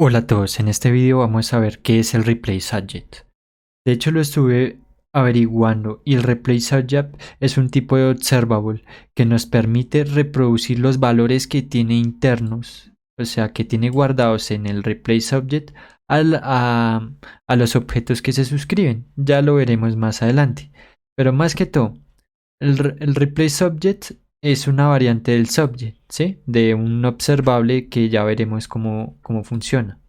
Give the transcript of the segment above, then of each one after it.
Hola a todos, en este video vamos a ver qué es el Replay Subject. De hecho lo estuve averiguando y el Replay Subject es un tipo de observable que nos permite reproducir los valores que tiene internos, o sea que tiene guardados en el Replay Subject a los objetos que se suscriben. Ya lo veremos más adelante. Pero más que todo, el Replay Subject es una variante del subject, ¿sí? De un observable que ya veremos cómo funciona.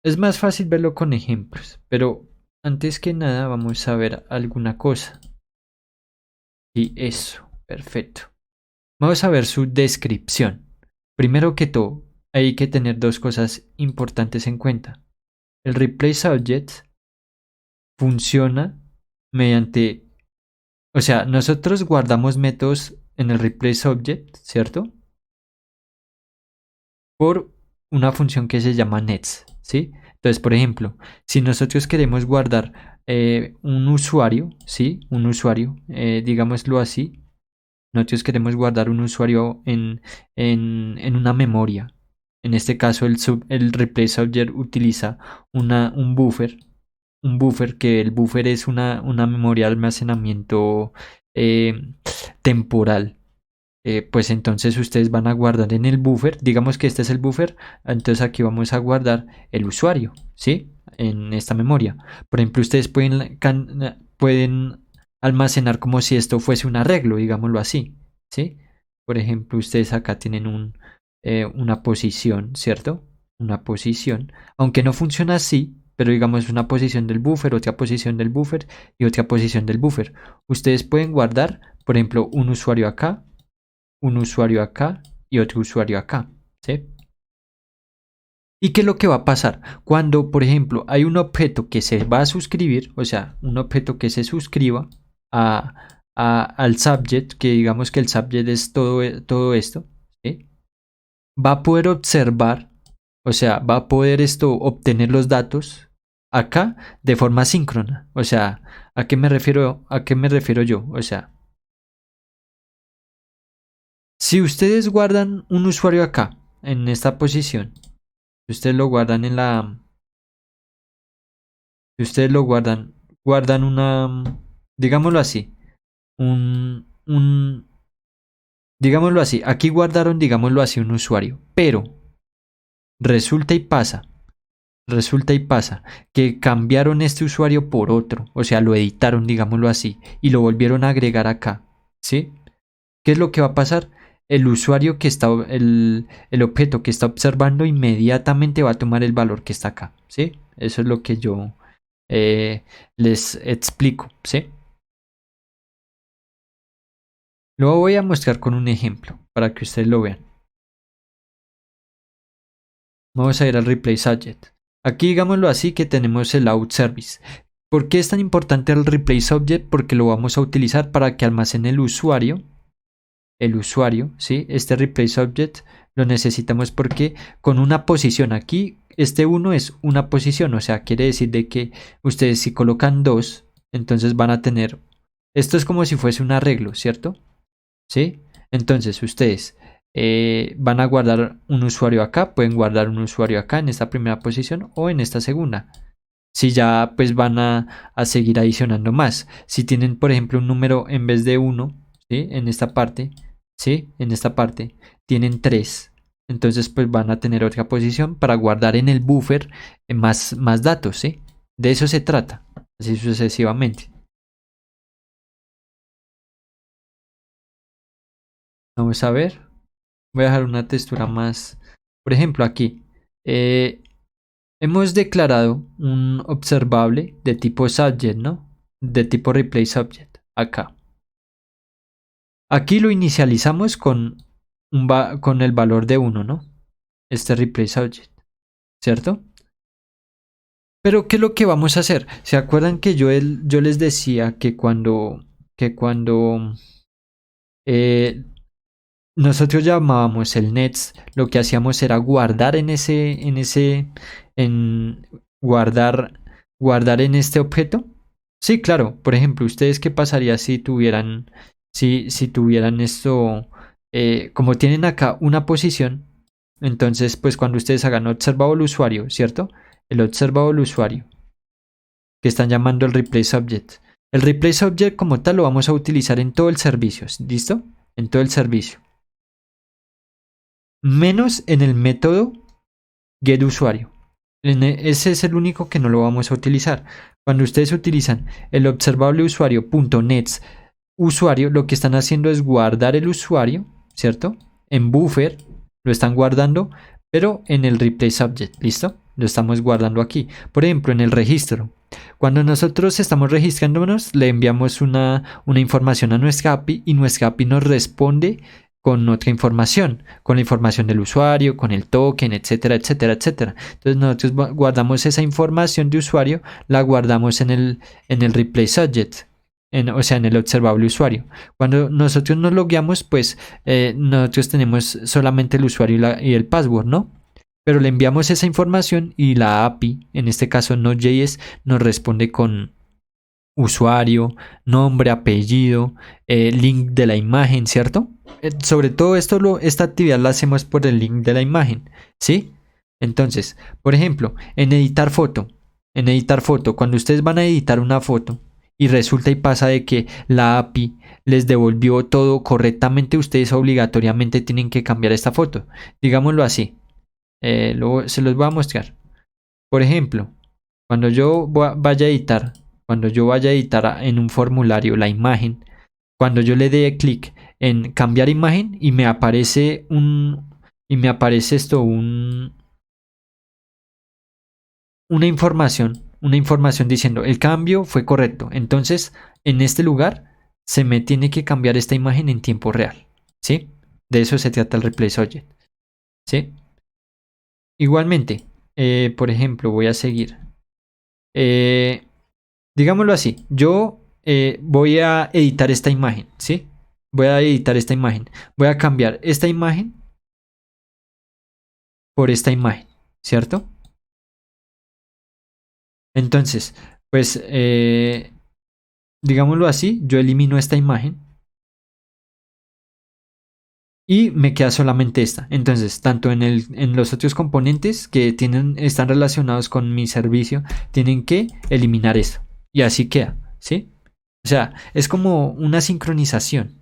Es más fácil verlo con ejemplos, pero antes que nada vamos a ver alguna cosa. Y eso, perfecto. Vamos a ver su descripción. Primero que todo, hay que tener dos cosas importantes en cuenta. El replace object funciona mediante, o sea, nosotros guardamos métodos en el replace object, ¿cierto? Por una función que se llama nets, ¿sí? Entonces, por ejemplo, si nosotros queremos guardar un usuario, ¿sí? Un usuario, digámoslo así, nosotros queremos guardar un usuario en una memoria. En este caso, el replace object utiliza un buffer que el buffer es una memoria de almacenamiento eh, temporal. Pues entonces ustedes van a guardar en el buffer, digamos que este es el buffer, entonces aquí vamos a guardar el usuario, ¿sí? En esta memoria. Por ejemplo, ustedes pueden almacenar como si esto fuese un arreglo, digámoslo así, ¿sí? Por ejemplo, ustedes acá tienen una posición, ¿cierto? Una posición, aunque no funciona así, pero digamos una posición del buffer, otra posición del buffer y otra posición del buffer. Ustedes pueden guardar, por ejemplo, un usuario acá, un usuario acá y otro usuario acá, ¿sí? ¿Y qué es lo que va a pasar? Cuando, por ejemplo, hay un objeto que se va a suscribir, o sea, un objeto que se suscriba al subject, que digamos que el subject es todo esto, ¿sí? Va a poder observar, o sea, va a poder obtener los datos acá de forma síncrona. O sea, ¿a qué me refiero yo? O sea, si ustedes guardan un usuario acá, en esta posición, si ustedes lo guardan si ustedes lo guardan digámoslo así, un, digámoslo así, aquí guardaron, digámoslo así, un usuario, pero resulta y pasa, resulta y pasa que cambiaron este usuario por otro, o sea, lo editaron, digámoslo así, y lo volvieron a agregar acá, ¿sí? ¿Qué es lo que va a pasar? El usuario el objeto que está observando inmediatamente va a tomar el valor que está acá, ¿sí? Eso es lo que yo les explico, ¿sí? Lo voy a mostrar con un ejemplo para que ustedes lo vean. Vamos a ir al replay subject. Aquí digámoslo así que tenemos el out service. ¿Por qué es tan importante el replay subject? Porque lo vamos a utilizar para que almacene el usuario, ¿sí? Este replace object lo necesitamos porque con una posición aquí, este 1 es una posición, o sea, quiere decir de que ustedes si colocan 2, entonces van a tener, esto es como si fuese un arreglo, ¿cierto? ¿Sí? Entonces ustedes van a guardar un usuario acá, pueden guardar un usuario acá en esta primera posición o en esta segunda. Si ya pues van a seguir adicionando más. Si tienen por ejemplo un número en vez de 1, ¿sí? En esta parte, ¿sí? En esta parte tienen 3. Entonces pues van a tener otra posición para guardar en el buffer más datos, ¿sí? De eso se trata, así sucesivamente. Vamos a ver. Voy a dejar una textura más. Por ejemplo, aquí eh, hemos declarado un observable de tipo subject, ¿no? De tipo replace subject. Acá. Aquí lo inicializamos con el valor de 1, ¿no? Este replace subject, ¿cierto? Pero ¿qué es lo que vamos a hacer? ¿Se acuerdan que yo les decía que cuando eh, nosotros llamábamos el nets, lo que hacíamos era guardar en guardar en este objeto? Sí, claro. Por ejemplo, ¿ustedes qué pasaría si tuvieran esto, como tienen acá una posición? Entonces, pues cuando ustedes hagan observable usuario, ¿cierto? El observable usuario, que están llamando el replace object. El replace object como tal lo vamos a utilizar en todo el servicio, ¿listo? En todo el servicio. Menos en el método getUsuario. Ese es el único que no lo vamos a utilizar. Cuando ustedes utilizan el observable usuario.nets usuario, lo que están haciendo es guardar el usuario, ¿cierto? En buffer, lo están guardando, pero en el replace object, ¿listo? Lo estamos guardando aquí. Por ejemplo, en el registro. Cuando nosotros estamos registrándonos, le enviamos una información a nuestra API y nuestra API nos responde con otra información, con la información del usuario, con el token, etcétera, etcétera, etcétera. Entonces nosotros guardamos esa información de usuario, la guardamos en el replace object, o sea, en el observable usuario. Cuando nosotros nos logueamos, pues nosotros tenemos solamente el usuario y el password, ¿no? Pero le enviamos esa información y la API, en este caso Node.js, nos responde con usuario, nombre, apellido, link de la imagen, ¿cierto? Sobre todo esta actividad la hacemos por el link de la imagen, ¿sí? Entonces, por ejemplo, en editar foto, cuando ustedes van a editar una foto y resulta y pasa de que la API les devolvió todo correctamente, ustedes obligatoriamente tienen que cambiar esta foto. Digámoslo así, se los voy a mostrar. Por ejemplo, cuando yo vaya a editar, en un formulario la imagen, cuando yo le dé clic en cambiar imagen y me aparece una información diciendo el cambio fue correcto. Entonces, en este lugar se me tiene que cambiar esta imagen en tiempo real, ¿sí? De eso se trata el replace object, ¿sí? Igualmente, por ejemplo, voy a seguir. Digámoslo así, yo voy a editar esta imagen, ¿sí? Voy a editar esta imagen. Voy a cambiar esta imagen por esta imagen, ¿cierto? Entonces, pues, digámoslo así, yo elimino esta imagen y me queda solamente esta. Entonces, tanto en los otros componentes que están relacionados con mi servicio, tienen que eliminar esto. Y así queda, ¿sí? O sea, es como una sincronización.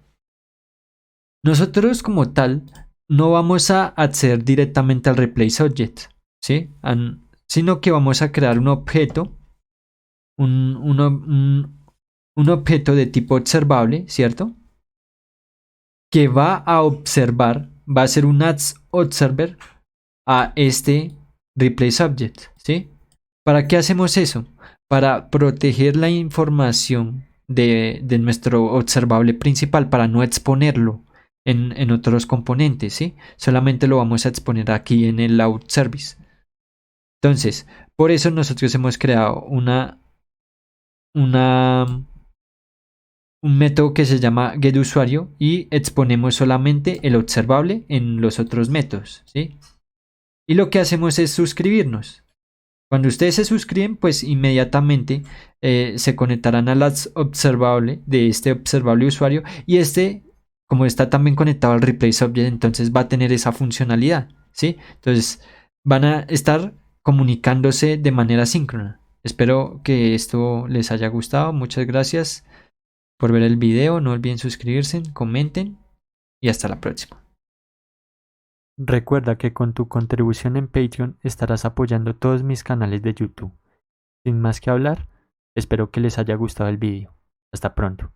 Nosotros como tal no vamos a acceder directamente al replace object, ¿sí? Sino que vamos a crear un objeto, un objeto de tipo observable, ¿cierto? Que va a observar, va a ser un observer a este replace object, ¿sí? ¿Para qué hacemos eso? Para proteger la información de nuestro observable principal, para no exponerlo en otros componentes, ¿sí? Solamente lo vamos a exponer aquí en el out service. Entonces, por eso nosotros hemos creado un método que se llama getUsuario y exponemos solamente el observable en los otros métodos, ¿sí? Y lo que hacemos es suscribirnos. Cuando ustedes se suscriben, pues inmediatamente se conectarán a las observable de este observable usuario y como está también conectado al replace object, entonces va a tener esa funcionalidad, ¿sí? Entonces van a estar comunicándose de manera síncrona. Espero que esto les haya gustado. Muchas gracias por ver el video. No olviden suscribirse, comenten y hasta la próxima. Recuerda que con tu contribución en Patreon estarás apoyando todos mis canales de YouTube. Sin más que hablar, espero que les haya gustado el vídeo. Hasta pronto.